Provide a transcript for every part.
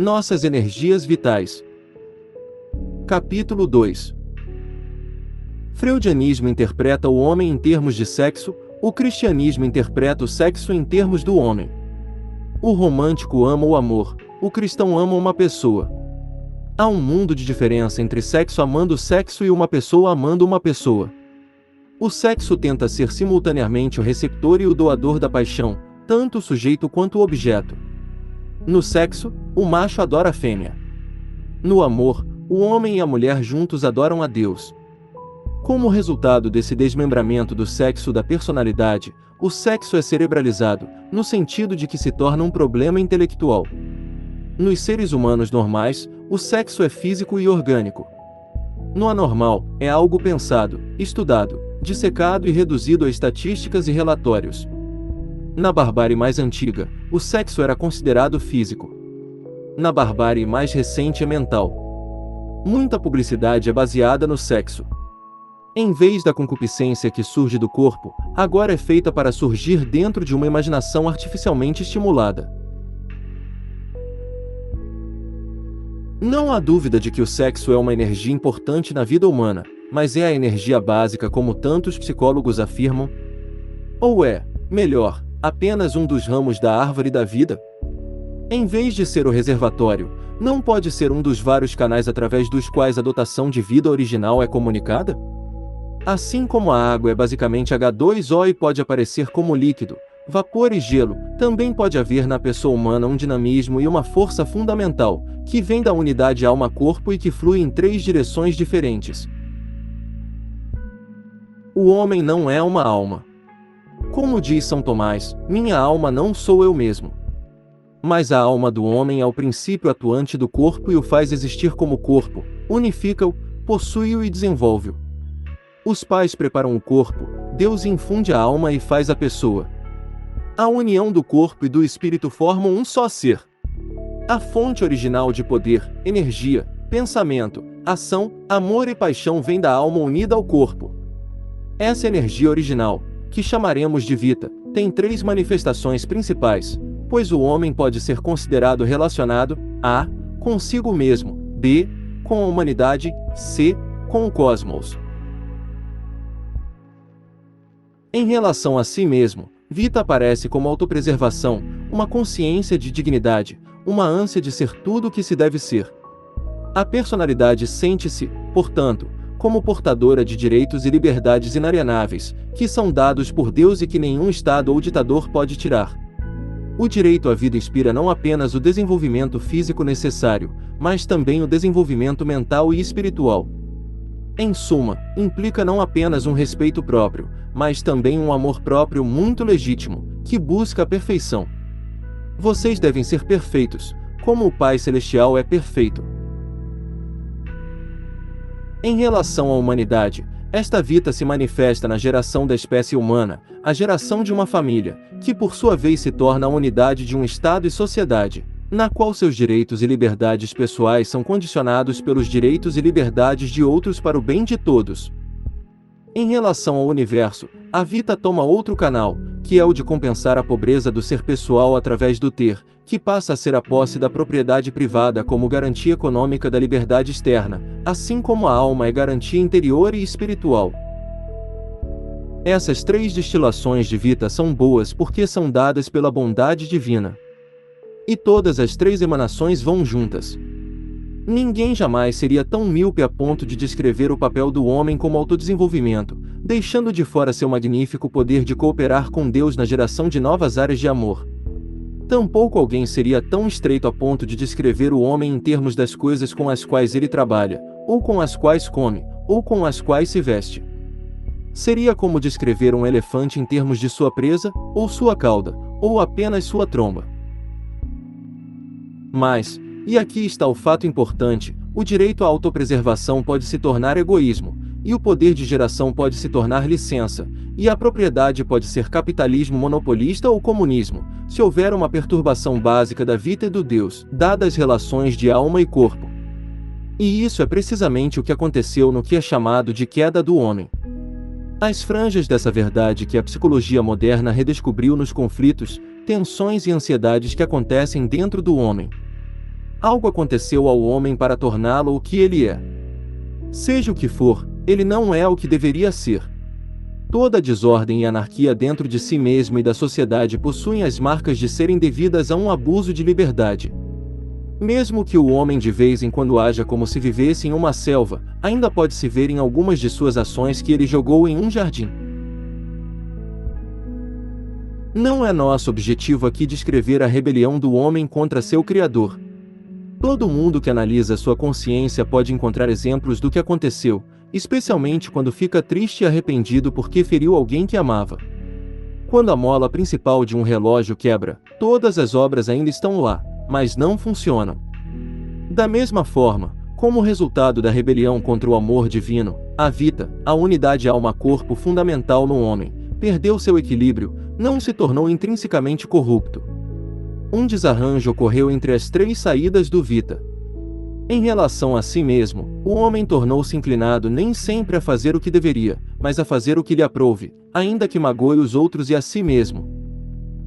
Nossas energias vitais. Capítulo 2. Freudianismo interpreta o homem em termos de sexo, o cristianismo interpreta o sexo em termos do homem. O romântico ama o amor, o cristão ama uma pessoa. Há um mundo de diferença entre sexo amando o sexo e uma pessoa amando uma pessoa. O sexo tenta ser simultaneamente o receptor e o doador da paixão, tanto o sujeito quanto o objeto. No sexo, o macho adora a fêmea. No amor, o homem e a mulher juntos adoram a Deus. Como resultado desse desmembramento do sexo da personalidade, o sexo é cerebralizado, no sentido de que se torna um problema intelectual. Nos seres humanos normais, o sexo é físico e orgânico. No anormal, é algo pensado, estudado, dissecado e reduzido a estatísticas e relatórios. Na barbárie mais antiga, o sexo era considerado físico. Na barbárie mais recente é mental. Muita publicidade é baseada no sexo. Em vez da concupiscência que surge do corpo, agora é feita para surgir dentro de uma imaginação artificialmente estimulada. Não há dúvida de que o sexo é uma energia importante na vida humana, mas é a energia básica como tantos psicólogos afirmam? Ou é, melhor, apenas um dos ramos da árvore da vida? Em vez de ser o reservatório, não pode ser um dos vários canais através dos quais a dotação de vida original é comunicada? Assim como a água é basicamente H2O e pode aparecer como líquido, vapor e gelo, também pode haver na pessoa humana um dinamismo e uma força fundamental, que vem da unidade alma-corpo e que flui em 3 direções diferentes. O homem não é uma alma. Como diz São Tomás, minha alma não sou eu mesmo. Mas a alma do homem é o princípio atuante do corpo e o faz existir como corpo, unifica-o, possui-o e desenvolve-o. Os pais preparam o corpo, Deus infunde a alma e faz a pessoa. A união do corpo e do espírito formam um só ser. A fonte original de poder, energia, pensamento, ação, amor e paixão vem da alma unida ao corpo. Essa energia original, que chamaremos de Vita, tem 3 manifestações principais, pois o homem pode ser considerado relacionado a. Consigo mesmo, b. Com a humanidade, c. Com o cosmos. Em relação a si mesmo, Vita aparece como autopreservação, uma consciência de dignidade, uma ânsia de ser tudo o que se deve ser. A personalidade sente-se, portanto, como portadora de direitos e liberdades inalienáveis, que são dados por Deus e que nenhum Estado ou ditador pode tirar. O direito à vida inspira não apenas o desenvolvimento físico necessário, mas também o desenvolvimento mental e espiritual. Em suma, implica não apenas um respeito próprio, mas também um amor próprio muito legítimo, que busca a perfeição. Vocês devem ser perfeitos, como o Pai Celestial é perfeito. Em relação à humanidade, esta Vita se manifesta na geração da espécie humana, a geração de uma família, que por sua vez se torna a unidade de um Estado e sociedade, na qual seus direitos e liberdades pessoais são condicionados pelos direitos e liberdades de outros para o bem de todos. Em relação ao universo, a Vita toma outro canal, que é o de compensar a pobreza do ser pessoal através do ter, que passa a ser a posse da propriedade privada como garantia econômica da liberdade externa, assim como a alma é garantia interior e espiritual. Essas 3 destilações de Vita são boas porque são dadas pela bondade divina. E todas as 3 emanações vão juntas. Ninguém jamais seria tão míope a ponto de descrever o papel do homem como autodesenvolvimento, deixando de fora seu magnífico poder de cooperar com Deus na geração de novas áreas de amor. Tampouco alguém seria tão estreito a ponto de descrever o homem em termos das coisas com as quais ele trabalha, ou com as quais come, ou com as quais se veste. Seria como descrever um elefante em termos de sua presa, ou sua cauda, ou apenas sua tromba. Mas, e aqui está o fato importante, o direito à autopreservação pode se tornar egoísmo, e o poder de geração pode se tornar licença, e a propriedade pode ser capitalismo monopolista ou comunismo, se houver uma perturbação básica da vida e do Deus, dadas as relações de alma e corpo. E isso é precisamente o que aconteceu no que é chamado de queda do homem. As franjas dessa verdade que a psicologia moderna redescobriu nos conflitos, tensões e ansiedades que acontecem dentro do homem. Algo aconteceu ao homem para torná-lo o que ele é. Seja o que for, ele não é o que deveria ser. Toda desordem e anarquia dentro de si mesmo e da sociedade possuem as marcas de serem devidas a um abuso de liberdade. Mesmo que o homem de vez em quando haja como se vivesse em uma selva, ainda pode-se ver em algumas de suas ações que ele jogou em um jardim. Não é nosso objetivo aqui descrever a rebelião do homem contra seu Criador. Todo mundo que analisa sua consciência pode encontrar exemplos do que aconteceu, especialmente quando fica triste e arrependido porque feriu alguém que amava. Quando a mola principal de um relógio quebra, todas as obras ainda estão lá, mas não funcionam. Da mesma forma, como resultado da rebelião contra o amor divino, a vita, a unidade alma-corpo fundamental no homem, perdeu seu equilíbrio, não se tornou intrinsecamente corrupto. Um desarranjo ocorreu entre as três saídas do vita. Em relação a si mesmo, o homem tornou-se inclinado nem sempre a fazer o que deveria, mas a fazer o que lhe aprouve, ainda que magoe os outros e a si mesmo.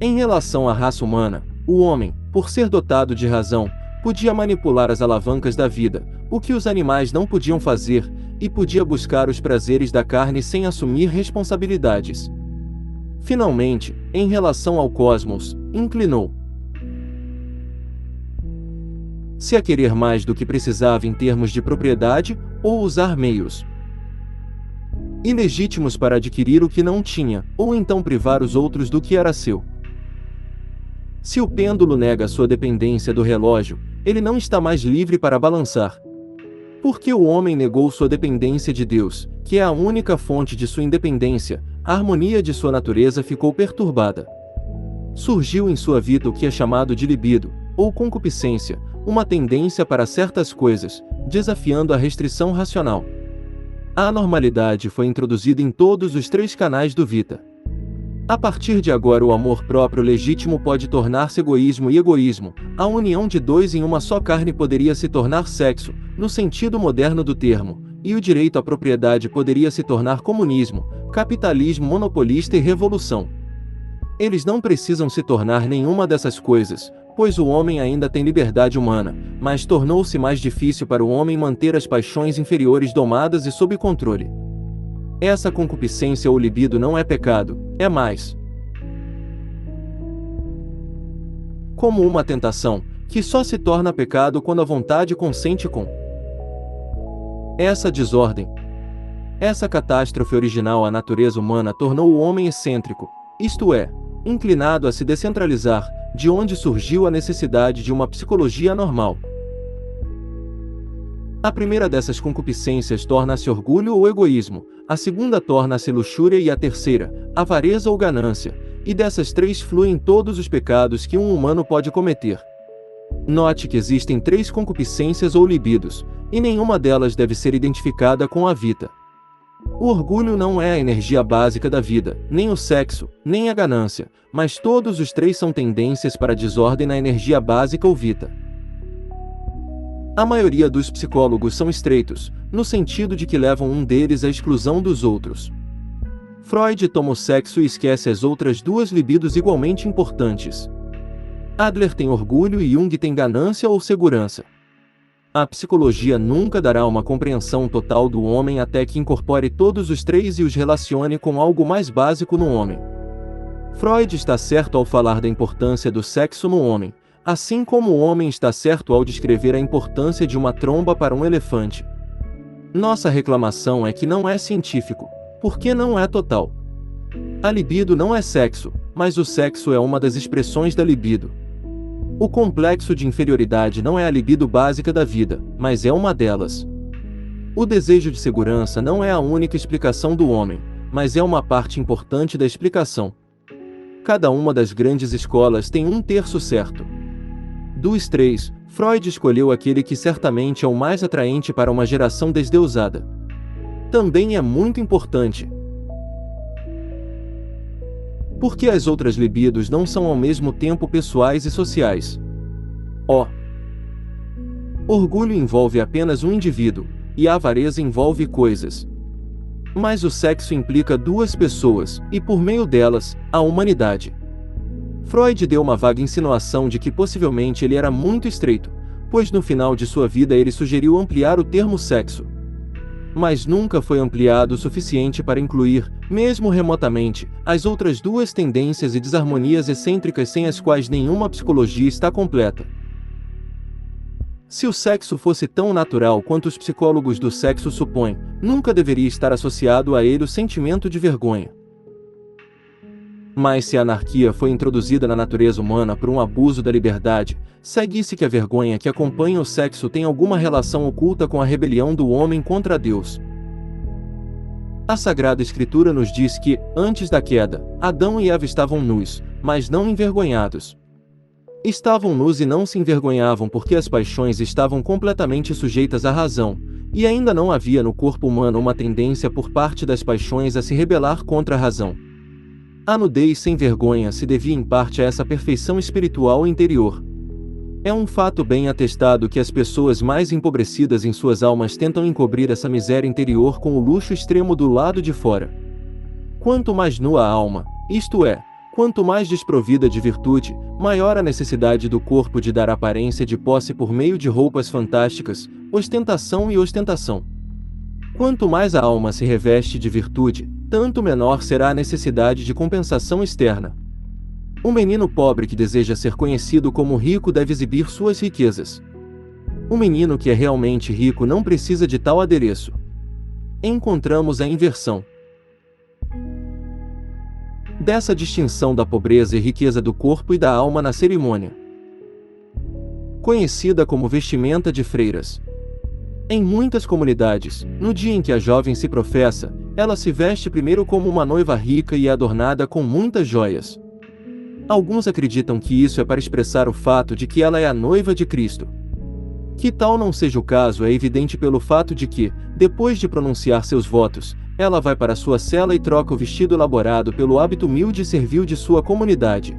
Em relação à raça humana, o homem, por ser dotado de razão, podia manipular as alavancas da vida, o que os animais não podiam fazer, e podia buscar os prazeres da carne sem assumir responsabilidades. Finalmente, em relação ao cosmos, inclinou-se a querer mais do que precisava em termos de propriedade, ou usar meios ilegítimos para adquirir o que não tinha, ou então privar os outros do que era seu. Se o pêndulo nega sua dependência do relógio, ele não está mais livre para balançar. Porque o homem negou sua dependência de Deus, que é a única fonte de sua independência, a harmonia de sua natureza ficou perturbada. Surgiu em sua vida o que é chamado de libido, ou concupiscência, uma tendência para certas coisas, desafiando a restrição racional. A anormalidade foi introduzida em todos os três canais do Vita. A partir de agora o amor próprio legítimo pode tornar-se egoísmo e egoísmo, a união de dois em uma só carne poderia se tornar sexo, no sentido moderno do termo, e o direito à propriedade poderia se tornar comunismo, capitalismo monopolista e revolução. Eles não precisam se tornar nenhuma dessas coisas, pois o homem ainda tem liberdade humana, mas tornou-se mais difícil para o homem manter as paixões inferiores domadas e sob controle. Essa concupiscência ou libido não é pecado, é mais como uma tentação, que só se torna pecado quando a vontade consente com essa desordem. Essa catástrofe original à natureza humana tornou o homem excêntrico, isto é, inclinado a se descentralizar, de onde surgiu a necessidade de uma psicologia normal. A primeira dessas concupiscências torna-se orgulho ou egoísmo, a segunda torna-se luxúria e a terceira, avareza ou ganância, e dessas três fluem todos os pecados que um humano pode cometer. Note que existem três concupiscências ou libidos, e nenhuma delas deve ser identificada com a vita. O orgulho não é a energia básica da vida, nem o sexo, nem a ganância, mas todos os três são tendências para a desordem na energia básica ou vita. A maioria dos psicólogos são estreitos, no sentido de que levam um deles à exclusão dos outros. Freud toma o sexo e esquece as outras duas libidos igualmente importantes. Adler tem orgulho e Jung tem ganância ou segurança. A psicologia nunca dará uma compreensão total do homem até que incorpore todos os três e os relacione com algo mais básico no homem. Freud está certo ao falar da importância do sexo no homem, assim como o homem está certo ao descrever a importância de uma tromba para um elefante. Nossa reclamação é que não é científico, porque não é total. A libido não é sexo, mas o sexo é uma das expressões da libido. O complexo de inferioridade não é a libido básica da vida, mas é uma delas. O desejo de segurança não é a única explicação do homem, mas é uma parte importante da explicação. Cada uma das grandes escolas tem um terço certo. Dos três, Freud escolheu aquele que certamente é o mais atraente para uma geração desdeusada. Também é muito importante, porque as outras libidos não são ao mesmo tempo pessoais e sociais. O orgulho envolve apenas um indivíduo, e a avareza envolve coisas. Mas o sexo implica duas pessoas, e por meio delas, a humanidade. Freud deu uma vaga insinuação de que possivelmente ele era muito estreito, pois no final de sua vida ele sugeriu ampliar o termo sexo. Mas nunca foi ampliado o suficiente para incluir, mesmo remotamente, as outras duas tendências e desarmonias excêntricas sem as quais nenhuma psicologia está completa. Se o sexo fosse tão natural quanto os psicólogos do sexo supõem, nunca deveria estar associado a ele o sentimento de vergonha. Mas se a anarquia foi introduzida na natureza humana por um abuso da liberdade, segue-se que a vergonha que acompanha o sexo tem alguma relação oculta com a rebelião do homem contra Deus. A Sagrada Escritura nos diz que, antes da queda, Adão e Eva estavam nus, mas não envergonhados. Estavam nus e não se envergonhavam porque as paixões estavam completamente sujeitas à razão, e ainda não havia no corpo humano uma tendência por parte das paixões a se rebelar contra a razão. A nudez sem vergonha se devia em parte a essa perfeição espiritual interior. É um fato bem atestado que as pessoas mais empobrecidas em suas almas tentam encobrir essa miséria interior com o luxo extremo do lado de fora. Quanto mais nua a alma, isto é, quanto mais desprovida de virtude, maior a necessidade do corpo de dar aparência de posse por meio de roupas fantásticas, ostentação e ostentação. Quanto mais a alma se reveste de virtude, tanto menor será a necessidade de compensação externa. Um menino pobre que deseja ser conhecido como rico deve exibir suas riquezas. O menino que é realmente rico não precisa de tal adereço. Encontramos a inversão dessa distinção da pobreza e riqueza do corpo e da alma na cerimônia, conhecida como vestimenta de freiras. Em muitas comunidades, no dia em que a jovem se professa, ela se veste primeiro como uma noiva rica e adornada com muitas joias. Alguns acreditam que isso é para expressar o fato de que ela é a noiva de Cristo. Que tal não seja o caso é evidente pelo fato de que, depois de pronunciar seus votos, ela vai para sua cela e troca o vestido elaborado pelo hábito humilde e servil de sua comunidade.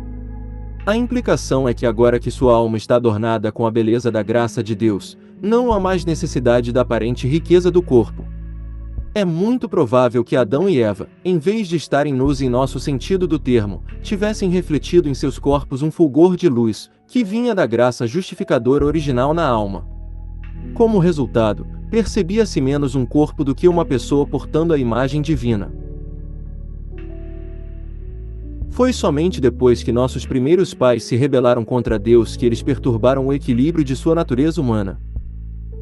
A implicação é que agora que sua alma está adornada com a beleza da graça de Deus, não há mais necessidade da aparente riqueza do corpo. É muito provável que Adão e Eva, em vez de estarem nus em nosso sentido do termo, tivessem refletido em seus corpos um fulgor de luz, que vinha da graça justificadora original na alma. Como resultado, percebia-se menos um corpo do que uma pessoa portando a imagem divina. Foi somente depois que nossos primeiros pais se rebelaram contra Deus que eles perturbaram o equilíbrio de sua natureza humana.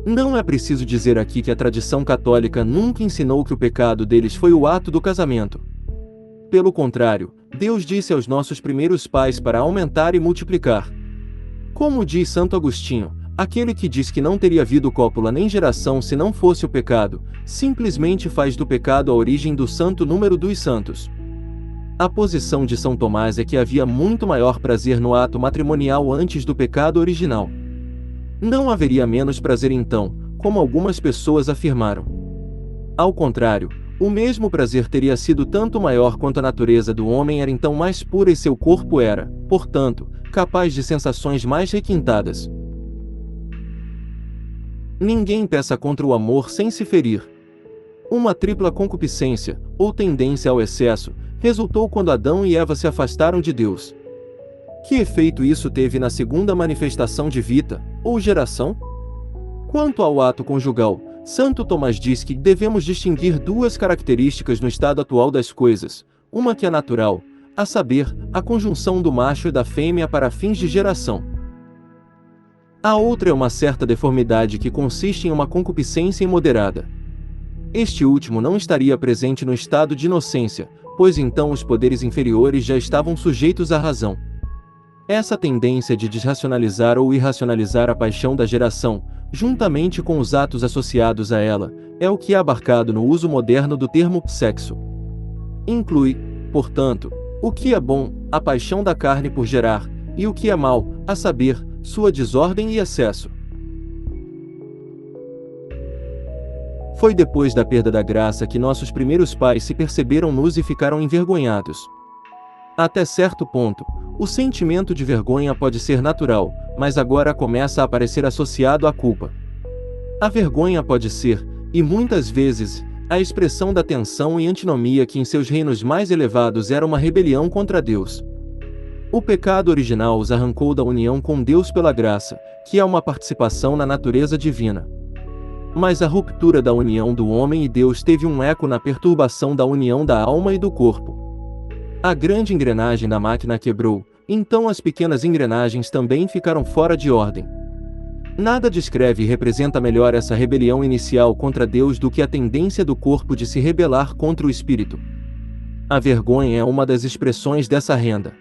Não é preciso dizer aqui que a tradição católica nunca ensinou que o pecado deles foi o ato do casamento. Pelo contrário, Deus disse aos nossos primeiros pais para aumentar e multiplicar. Como diz Santo Agostinho, aquele que diz que não teria havido cópula nem geração se não fosse o pecado, simplesmente faz do pecado a origem do santo número dos santos. A posição de São Tomás é que havia muito maior prazer no ato matrimonial antes do pecado original. Não haveria menos prazer então, como algumas pessoas afirmaram. Ao contrário, o mesmo prazer teria sido tanto maior quanto a natureza do homem era então mais pura e seu corpo era, portanto, capaz de sensações mais requintadas. Ninguém peça contra o amor sem se ferir. Uma tripla concupiscência, ou tendência ao excesso, resultou quando Adão e Eva se afastaram de Deus. Que efeito isso teve na segunda manifestação de vida, ou geração? Quanto ao ato conjugal, Santo Tomás diz que devemos distinguir duas características no estado atual das coisas, uma que é natural, a saber, a conjunção do macho e da fêmea para fins de geração. A outra é uma certa deformidade que consiste em uma concupiscência imoderada. Este último não estaria presente no estado de inocência, pois então os poderes inferiores já estavam sujeitos à razão. Essa tendência de desracionalizar ou irracionalizar a paixão da geração, juntamente com os atos associados a ela, é o que é abarcado no uso moderno do termo sexo. Inclui, portanto, o que é bom, a paixão da carne por gerar, e o que é mal, a saber, sua desordem e excesso. Foi depois da perda da graça que nossos primeiros pais se perceberam nus e ficaram envergonhados. Até certo ponto, o sentimento de vergonha pode ser natural, mas agora começa a aparecer associado à culpa. A vergonha pode ser, e muitas vezes, a expressão da tensão e antinomia que em seus reinos mais elevados era uma rebelião contra Deus. O pecado original os arrancou da união com Deus pela graça, que é uma participação na natureza divina. Mas a ruptura da união do homem e Deus teve um eco na perturbação da união da alma e do corpo. A grande engrenagem da máquina quebrou, então as pequenas engrenagens também ficaram fora de ordem. Nada descreve e representa melhor essa rebelião inicial contra Deus do que a tendência do corpo de se rebelar contra o espírito. A vergonha é uma das expressões dessa renda.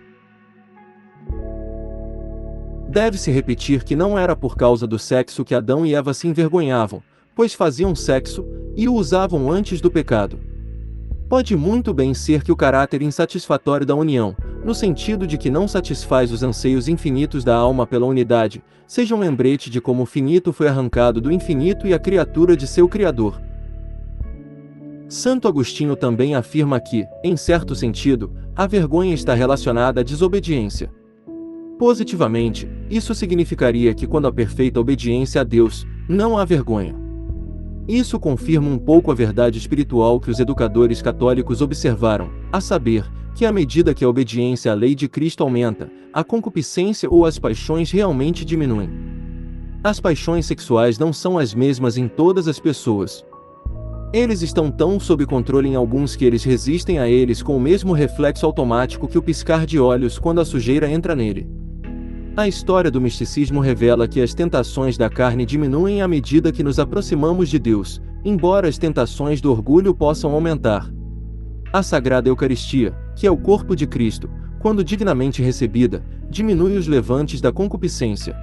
Deve-se repetir que não era por causa do sexo que Adão e Eva se envergonhavam, pois faziam sexo, e o usavam antes do pecado. Pode muito bem ser que o caráter insatisfatório da união, no sentido de que não satisfaz os anseios infinitos da alma pela unidade, seja um lembrete de como o finito foi arrancado do infinito e a criatura de seu Criador. Santo Agostinho também afirma que, em certo sentido, a vergonha está relacionada à desobediência. Positivamente, isso significaria que quando há perfeita obediência a Deus, não há vergonha. Isso confirma um pouco a verdade espiritual que os educadores católicos observaram, a saber, que à medida que a obediência à lei de Cristo aumenta, a concupiscência ou as paixões realmente diminuem. As paixões sexuais não são as mesmas em todas as pessoas. Eles estão tão sob controle em alguns que eles resistem a eles com o mesmo reflexo automático que o piscar de olhos quando a sujeira entra nele. A história do misticismo revela que as tentações da carne diminuem à medida que nos aproximamos de Deus, embora as tentações do orgulho possam aumentar. A Sagrada Eucaristia, que é o corpo de Cristo, quando dignamente recebida, diminui os levantes da concupiscência.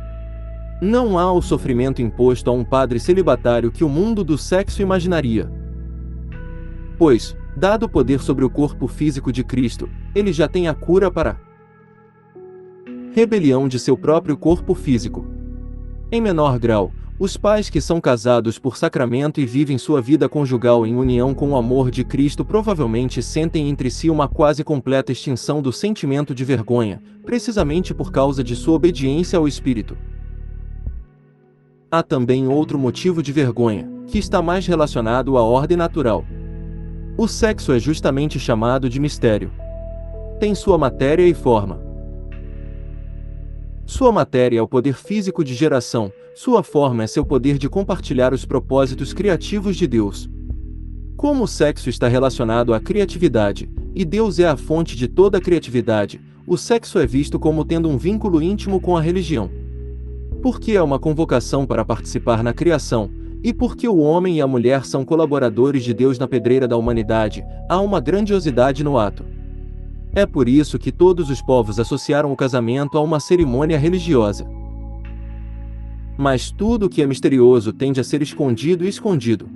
Não há o sofrimento imposto a um padre celibatário que o mundo do sexo imaginaria. Pois, dado o poder sobre o corpo físico de Cristo, ele já tem a cura para a rebelião de seu próprio corpo físico. Em menor grau, os pais que são casados por sacramento e vivem sua vida conjugal em união com o amor de Cristo provavelmente sentem entre si uma quase completa extinção do sentimento de vergonha, precisamente por causa de sua obediência ao Espírito. Há também outro motivo de vergonha, que está mais relacionado à ordem natural. O sexo é justamente chamado de mistério. Tem sua matéria e forma. Sua matéria é o poder físico de geração, sua forma é seu poder de compartilhar os propósitos criativos de Deus. Como o sexo está relacionado à criatividade, e Deus é a fonte de toda a criatividade, o sexo é visto como tendo um vínculo íntimo com a religião. Porque é uma convocação para participar na criação, e porque o homem e a mulher são colaboradores de Deus na pedreira da humanidade, há uma grandiosidade no ato. É por isso que todos os povos associaram o casamento a uma cerimônia religiosa. Mas tudo o que é misterioso tende a ser escondido e escondido.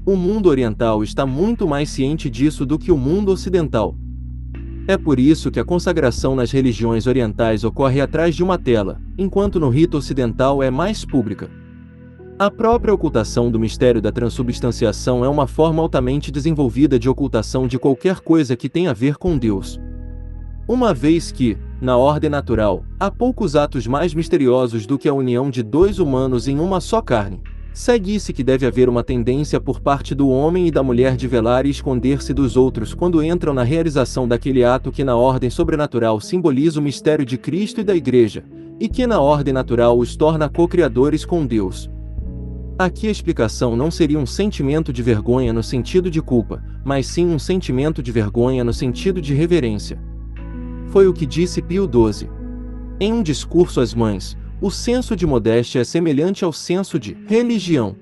O mundo oriental está muito mais ciente disso do que o mundo ocidental. É por isso que a consagração nas religiões orientais ocorre atrás de uma tela, enquanto no rito ocidental é mais pública. A própria ocultação do mistério da transubstanciação é uma forma altamente desenvolvida de ocultação de qualquer coisa que tenha a ver com Deus. Uma vez que, na ordem natural, há poucos atos mais misteriosos do que a união de dois humanos em uma só carne, segue-se que deve haver uma tendência por parte do homem e da mulher de velar e esconder-se dos outros quando entram na realização daquele ato que na ordem sobrenatural simboliza o mistério de Cristo e da Igreja, e que na ordem natural os torna co-criadores com Deus. Aqui a explicação não seria um sentimento de vergonha no sentido de culpa, mas sim um sentimento de vergonha no sentido de reverência. Foi o que disse Pio XII. Em um discurso às mães, o senso de modéstia é semelhante ao senso de religião.